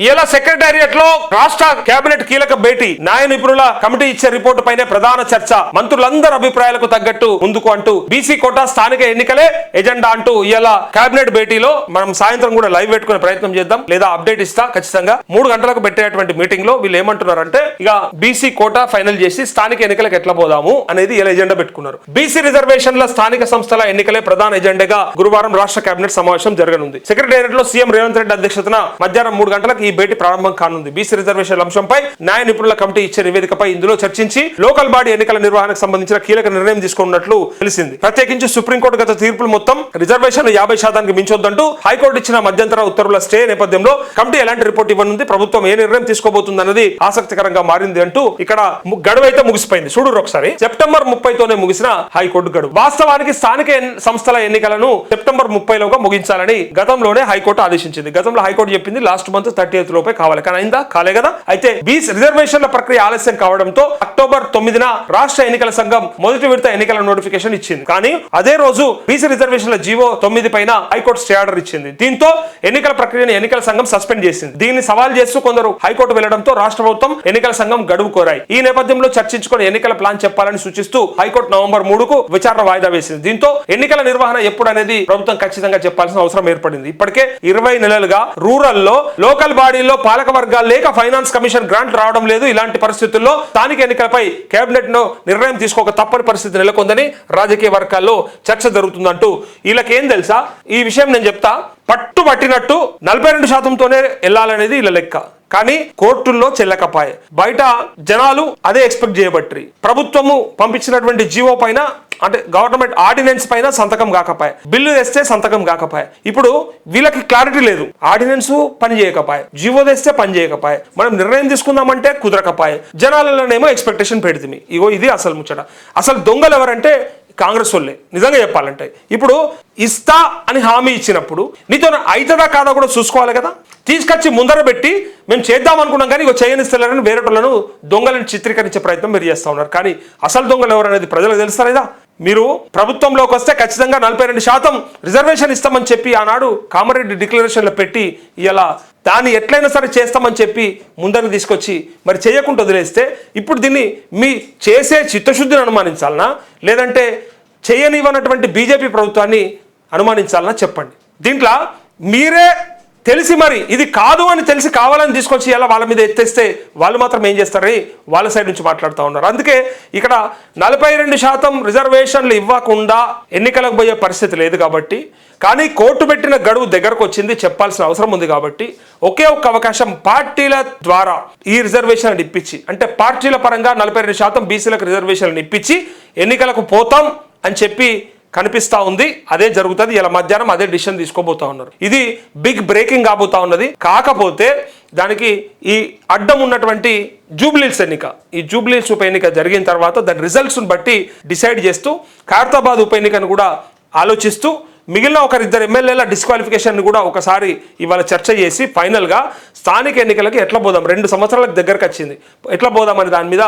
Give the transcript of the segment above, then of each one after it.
ఇలా సెక్రటేరియట్ లో రాష్ట్ర కేబినెట్ కీలక భేటీ, న్యాయ నిపుణుల కమిటీ ఇచ్చే రిపోర్టు పైనే ప్రధాన చర్చ, మంత్రులందరి అభిప్రాయాలకు తగ్గట్టు ముందుకు అంటూ బీసీ కోటా స్థానిక ఎన్నికలే ఎజెండా అంటూ ఇలా కేబినెట్ భేటీలో మనం సాయంత్రం కూడా లైవ్ పెట్టుకునే ప్రయత్నం చేద్దాం, లేదా అప్డేట్ ఇస్తా ఖచ్చితంగా. 3 గంటలకు పెట్టేటువంటి మీటింగ్ లో వీళ్ళు ఏమంటున్నారంటే ఇక బీసీ కోటా ఫైనల్ చేసి స్థానిక ఎన్నికలకు ఎట్లా పోదాము అనేది ఇలా ఎజెండా పెట్టుకున్నారు. బీసీ రిజర్వేషన్ల స్థానిక సంస్థల ఎన్నికలే ప్రధాన ఎజెండాగా గురువారం రాష్ట్ర కేబినెట్ సమావేశం జరగనుంది. సెక్రటేరియట్ లో సీఎం రేవంత్ రెడ్డి అధ్యక్షతన మధ్యాహ్నం 3 గంటలకు ఈ భేటీ ప్రారంభం కానుంది. బీసీ రిజర్వేషన్ అంశంపై న్యాయ నిపుణుల కమిటీ ఇచ్చే నివేదికపై ఇందులో చర్చించి లోకల్ బాడీ ఎన్నికల నిర్వహణకు సంబంధించిన కీలక నిర్ణయం తీసుకున్నట్లు తెలిసింది. ప్రత్యేకించి సుప్రీంకోర్టు గత తీర్పులు మొత్తం రిజర్వేషన్లు 50% మించొద్దంటూ హైకోర్టు ఇచ్చిన మధ్యంతర ఉత్తర్వుల స్టే నేపథ్యంలో కమిటీ ఎలాంటి రిపోర్ట్ ఇవ్వనుంది, ప్రభుత్వం ఏ నిర్ణయం తీసుకోబోతుంది అన్నది ఆసక్తికరంగా మారింది అంటూ ఇక్కడ గడువు అయితే ముగిసిపోయింది. చూడు ఒకసారి, సెప్టెంబర్ 30తోనే ముగిసిన హైకోర్టు గడువు. వాస్తవానికి స్థానిక సంస్థల ఎన్నికలను సెప్టెంబర్ 30లోగా ముగించాలని గతంలోనే హైకోర్టు ఆదేశించింది. గతంలో హైకోర్టు చెప్పింది లాస్ట్ మంత్ 30th లోపే కావాలి, కానీ అయిందా? కాలే కదా. అయితే బీసీ రిజర్వేషన్ల ప్రక్రియ ఆలస్యం కావడంతో అక్టోబర్ 9న రాష్ట్ర ఎన్నికల సంఘం మొదటి విడత ఎన్నికల నోటిఫికేషన్ ఇచ్చింది. కానీ అదే రోజు బీసీ రిజర్వేషన్ల జీవో 9 పైన హైకోర్టు స్టే ఆర్డర్ ఇచ్చింది. దీంతో ఎన్నికల ప్రక్రియను ఎన్నికల సంఘం సస్పెండ్ చేసింది. దీన్ని సవాల్ చేస్తూ కొందరు హైకోర్టు వెళ్లడంతో రాష్ట్ర ప్రభుత్వం ఎన్నికల సంఘం గడువు కోరాయి. ఈ నేపథ్యంలో చర్చించుకుని ఎన్నికల ప్లాన్ చెప్పాలని సూచిస్తూ హైకోర్టు నవంబర్ 3కు విచారణ వాయిదా వేసింది. దీంతో ఎన్నికల నిర్వహణ ఎప్పుడు అనేది ప్రభుత్వం ఖచ్చితంగా చెప్పాల్సిన అవసరం ఏర్పడింది. ఇప్పటికే 20 నెలలుగా రూరల్ లో లోకల్ బాడీల్లో పాలక వర్గాలు లేక ఫైనాన్స్ కమిషన్ గ్రాంట్ రావడం లేదు. ఇలాంటి పరిస్థితుల్లో స్థానిక ఎన్నికలపై కేబినెట్ ను నిర్ణయం తీసుకోక తప్పని పరిస్థితి నెలకొందని రాజకీయ వర్గాల్లో చర్చ జరుగుతుందంటూ వీళ్ళకేం తెలుసా ఈ విషయం నేను చెప్తా. పట్టినట్టు 42%తోనే వెళ్ళాలనేది వీళ్ళ లెక్క. కానీ కోర్టుల్లో చెల్లకపాయే, బయట జనాలు అదే ఎక్స్పెక్ట్ చేయబట్టి ప్రభుత్వము పంపించినటువంటి జీవో పైన అంటే గవర్నమెంట్ ఆర్డినెన్స్ పైన సంతకం కాకపాయ, బిల్లు తెస్తే సంతకం కాకపాయ. ఇప్పుడు వీళ్ళకి క్లారిటీ లేదు, ఆర్డినెన్స్ పని చేయకపాయ, జీవో తెస్తే పని చేయకపాయ, మనం నిర్ణయం తీసుకుందామంటే కుదరకపాయ. జనాలలోనేమో ఎక్స్పెక్టేషన్ పెడుతుంది. ఇగో ఇది అసలు ముచ్చట. అసలు దొంగలు ఎవరంటే కాంగ్రెస్ వాళ్ళే. నిజంగా చెప్పాలంటే ఇప్పుడు ఇస్తా అని హామీ ఇచ్చినప్పుడు నీతో అవుతుందా కాదా కూడా చూసుకోవాలి కదా. తీసుకొచ్చి ముందర పెట్టి మేము చేద్దాం అనుకున్నాం కానీ ఇక చేయనిస్తలేరని వేరేటోళ్ళను దొంగలను చిత్రీకరించే ప్రయత్నం మీరు చేస్తూ ఉన్నారు. కానీ అసలు దొంగలు ఎవరనేది ప్రజలకు తెలుస్తారా? మీరు ప్రభుత్వంలోకి వస్తే ఖచ్చితంగా 42% రిజర్వేషన్ ఇస్తామని చెప్పి ఆనాడు కామారెడ్డి డిక్లరేషన్లో పెట్టి ఇలా దాన్ని ఎట్లయినా సరే చేస్తామని చెప్పి ముందరికి తీసుకొచ్చి మరి చేయకుండా వదిలేస్తే ఇప్పుడు దీన్ని మీ చేసే చిత్తశుద్ధిని అనుమానించాలనా, లేదంటే చేయనివ్వనటువంటి బీజేపీ ప్రభుత్వాన్ని అనుమానించాలనా చెప్పండి. దీంట్లో మీరే తెలిసి మరి ఇది కాదు అని తెలిసి కావాలని తీసుకొచ్చి ఇలా వాళ్ళ మీద ఎత్తేస్తే వాళ్ళు మాత్రం ఏం చేస్తారని వాళ్ళ సైడ్ నుంచి మాట్లాడుతూ ఉన్నారు. అందుకే ఇక్కడ 42% రిజర్వేషన్లు ఇవ్వకుండా ఎన్నికలకు పోయే పరిస్థితి లేదు కాబట్టి, కానీ కోర్టు పెట్టిన గడువు దగ్గరకు వచ్చింది, చెప్పాల్సిన అవసరం ఉంది కాబట్టి ఒకే ఒక్క అవకాశం పార్టీల ద్వారా ఈ రిజర్వేషన్లు ఇప్పించి, అంటే పార్టీల పరంగా 42% బీసీలకు రిజర్వేషన్లు ఇప్పించి ఎన్నికలకు పోతాం అని చెప్పి కనిపిస్తా ఉంది. అదే జరుగుతుంది. ఇలా మధ్యాహ్నం అదే డిసిషన్ తీసుకోబోతా ఉన్నారు. ఇది బిగ్ బ్రేకింగ్ కాబోతా ఉన్నది. కాకపోతే దానికి ఈ అడ్డం ఉన్నటువంటి జూబ్లీహిల్స్ ఎన్నిక, ఈ జూబ్లీహిల్స్ ఉప ఎన్నిక జరిగిన తర్వాత దాని రిజల్ట్స్ను బట్టి డిసైడ్ చేస్తూ ఖైరతాబాద్ ఉప ఎన్నికను కూడా ఆలోచిస్తూ మిగిలిన 1-2 ఎమ్మెల్యేల డిస్క్వాలిఫికేషన్ కూడా ఒకసారి ఇవాళ చర్చ చేసి ఫైనల్గా స్థానిక ఎన్నికలకి ఎట్లా పోదాం, 2 సంవత్సరాలకు దగ్గరకు వచ్చింది, ఎట్లా పోదాం అనే దాని మీద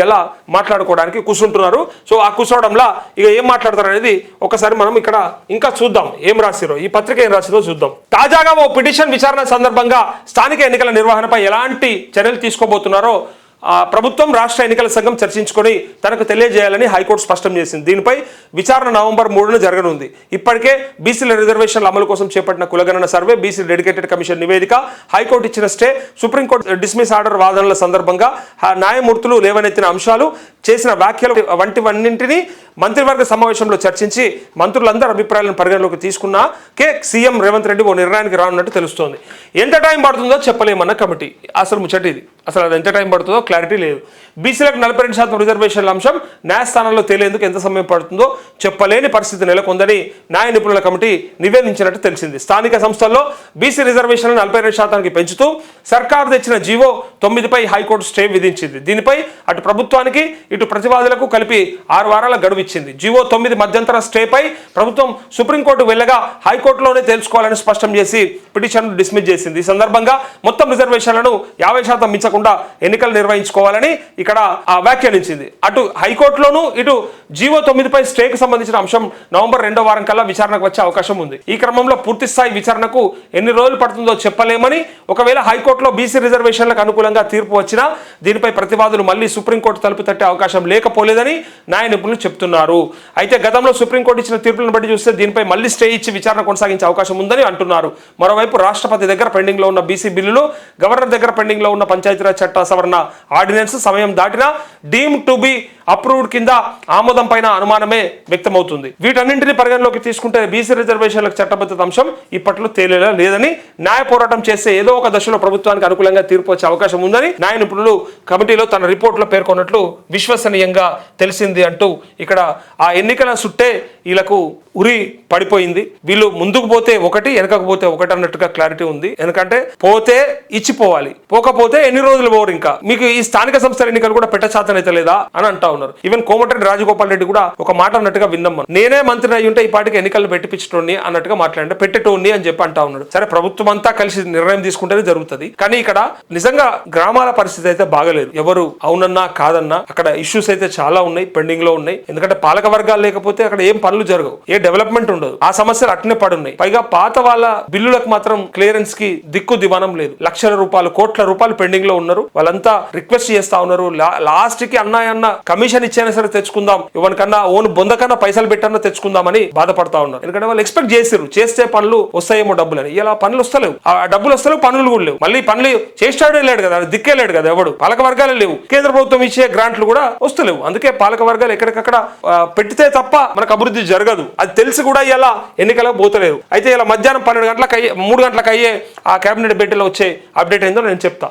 ఎలా మాట్లాడుకోవడానికి కూర్చుంటున్నారు. సో ఆ కూర్చోవడంలో ఇక ఏం మాట్లాడతారు అనేది ఒకసారి మనం ఇక్కడ ఇంకా చూద్దాం. ఏం రాసిరో ఈ పత్రిక ఏం రాసిరో చూద్దాం. తాజాగా ఓ పిటిషన్ విచారణ సందర్భంగా స్థానిక ఎన్నికల నిర్వహణపై ఎలాంటి చర్యలు తీసుకోబోతున్నారో ప్రభుత్వం రాష్ట్ర ఎన్నికల సంఘం చర్చించుకొని తనకు తెలియజేయాలని హైకోర్టు స్పష్టం చేసింది. దీనిపై విచారణ నవంబర్ 3న జరగనుంది. ఇప్పటికే బీసీల రిజర్వేషన్ల అమలు కోసం చేపట్టిన కులగణన సర్వే, బీసీ డెడికేటెడ్ కమిషన్ నివేదిక, హైకోర్టు ఇచ్చిన స్టే, సుప్రీంకోర్టు డిస్మిస్ ఆర్డర్ వాదనల సందర్భంగా న్యాయమూర్తులు లేవనెత్తిన అంశాలు, చేసిన వ్యాఖ్యలు వంటివన్నింటినీ మంత్రివర్గ సమావేశంలో చర్చించి మంత్రులందరి అభిప్రాయాలను పరిగణలోకి తీసుకున్నాకే సీఎం రేవంత్ రెడ్డి ఓ నిర్ణయానికి రానున్నట్టు తెలుస్తోంది. ఎంత టైం పడుతుందో చెప్పలేమన్న కమిటీ. అసలు ముచ్చటి ఇది. అసలు అది ఎంత టైం పడుతుందో క్లారిటీ లేదు. బీసీలకు 42% రిజర్వేషన్ల అంశం న్యాయస్థానంలో తేలేందుకు ఎంత సమయం పడుతుందో చెప్పలేని పరిస్థితి నెలకొందని న్యాయ నిపుణుల కమిటీ నివేదించినట్టు తెలిసింది. స్థానిక సంస్థల్లో బీసీ రిజర్వేషన్లను 42%కి పెంచుతూ సర్కారు తెచ్చిన జీవో 9పై హైకోర్టు స్టే విధించింది. దీనిపై అటు ప్రభుత్వానికి ఇటు ప్రతివాదులకు కలిపి 6 వారాల గడువు ఇచ్చింది. జీవో 9 మధ్యంతర స్టేపై ప్రభుత్వం సుప్రీంకోర్టు వెళ్ళగా హైకోర్టులోనే తెలుసుకోవాలని స్పష్టం చేసి పిటిషన్ డిస్మిస్ చేసింది. ఈ సందర్భంగా మొత్తం రిజర్వేషన్లను 50% మించకుండా నిర్వహించకుండా ఎన్నికలు నిర్వహించుకోవాలని ఇక్కడ వ్యాఖ్యానించింది. అటు హైకోర్టులోనూ ఇటు జీవో 9పై స్టేకు సంబంధించిన అంశం నవంబర్ 2వ వారం కల్లా విచారణకు వచ్చే అవకాశం ఉంది. ఈ క్రమంలో పూర్తి స్థాయి విచారణకు ఎన్ని రోజులు పడుతుందో చెప్పలేమని, ఒకవేళ హైకోర్టులో బీసీ రిజర్వేషన్లకు అనుకూలంగా తీర్పు వచ్చినా దీనిపై ప్రతివాదులు మళ్లీ సుప్రీంకోర్టు తలుపు తట్టే అవకాశం లేకపోలేదని న్యాయ నిపుణులు చెప్తున్నారు. అయితే గతంలో సుప్రీంకోర్టు ఇచ్చిన తీర్పులను బట్టి చూస్తే దీనిపై మళ్లీ స్టే ఇచ్చి విచారణ కొనసాగించే అవకాశం ఉందని అంటున్నారు. మరోవైపు రాష్ట్రపతి దగ్గర పెండింగ్ లో ఉన్న బీసీ బిల్లులు, గవర్నర్ దగ్గర పెండింగ్ లో ఉన్న పంచాయతీరాజ్ చట్ట సవరణ ఆర్డినెన్స్ సమయం దాటినా డీమ్ టు బి అప్రూవ్డ్ కింద ఆమోదం పైన అనుమానమే వ్యక్తమవుతుంది. వీటన్నింటినీ పరిగణలోకి తీసుకుంటే బీసీ రిజర్వేషన్లకు చట్టబద్ధత అంశం ఇప్పట్లో తేలేలా లేదని, న్యాయ పోరాటం చేస్తే ఏదో ఒక దశలో ప్రభుత్వానికి అనుకూలంగా తీర్పు వచ్చే అవకాశం ఉందని న్యాయ నిపుణులు కమిటీలో తన రిపోర్టులో పేర్కొన్నట్లు విశ్వసనీయంగా తెలిసింది అంటూ ఇక్కడ ఆ ఎన్నికల సుట్టే వీళ్ళకు ఉరి పడిపోయింది. వీళ్ళు ముందుకు పోతే ఒకటి, వెనకకు పోతే ఒకటి అన్నట్టుగా క్లారిటీ ఉంది. ఎందుకంటే పోతే ఇచ్చిపోవాలి, పోకపోతే ఎన్ని రోజులు పోరు. ఇంకా మీకు ఈ స్థానిక సంస్థల ఎన్నికలు కూడా పెట్టచాతనైతే లేదా అని అంటా ఉన్నారు. ఈవెన్ కోమటిరెడ్డి రాజగోపాల్ రెడ్డి కూడా ఒక మాట అన్నట్టుగా విన్నాం. నేనే మంత్రి అయ్యి ఉంటే ఈ పాటికి ఎన్నికలు పెట్టిపించటోని అన్నట్టుగా మాట్లాడంటే పెట్టేటోని అని చెప్పి అంటా ఉన్నాడు. సరే, ప్రభుత్వం అంతా కలిసి నిర్ణయం తీసుకుంటేనే జరుగుతుంది. కానీ ఇక్కడ నిజంగా గ్రామాల పరిస్థితి అయితే బాగలేదు. ఎవరు అవునన్నా కాదన్నా అక్కడ ఇష్యూస్ అయితే చాలా ఉన్నాయి, పెండింగ్ లో ఉన్నాయి. ఎందుకంటే పాలక వర్గాలు లేకపోతే అక్కడ ఏం పనులు జరగవు, ఏ డెవలప్మెంట్ ఉండదు. ఆ సమస్యలు అట్నే పడున్నాయి. పైగా పాత వాళ్ళ బిల్లులకు మాత్రం క్లియరెన్స్ కి దిక్కు దివానం లేదు. లక్షల రూపాయలు, కోట్ల రూపాయలు పెండింగ్ లో ఉన్నారు. వాళ్ళంతా రిక్వెస్ట్ చేస్తా ఉన్నారు. లాస్ట్ కి అన్న కమిషన్ ఇచ్చైనా సరే తెచ్చుకుందాం, ఎవరికన్నా ఓన్ బొందకన్నా పైసలు పెట్టన్నా తెచ్చుకుందామని బాధపడతా ఉన్నారు. ఎందుకంటే వాళ్ళు ఎక్స్పెక్ట్ చేసారు చేస్తే పనులు వస్తాయేమో డబ్బులని. ఇలా పనులు వస్తలేవు, ఆ డబ్బులు వస్తలేవు, పనులు కూడా లేవు. మళ్ళీ పనులు చేస్తాడే లేడు కదా, దిక్కే లేడు కదా ఎవడు. పాలక వర్గాలే లేవు, కేంద్ర ప్రభుత్వం ఇచ్చే గ్రాంట్లు కూడా వస్తలేవు. అందుకే పాలక వర్గాలు ఎక్కడికక్కడ పెడితే తప్ప మనకు అభివృద్ధి జరగదు. అది తెలిసి కూడా ఇలా ఎన్నికలకు పోతలేరు. అయితే ఇలా మధ్యాహ్నం 12 గంటలకు 3 గంటలకు అయ్యే ఆ కేబినెట్ భేటీలో వచ్చే అప్డేట్ ఏందో నేను చెప్తా.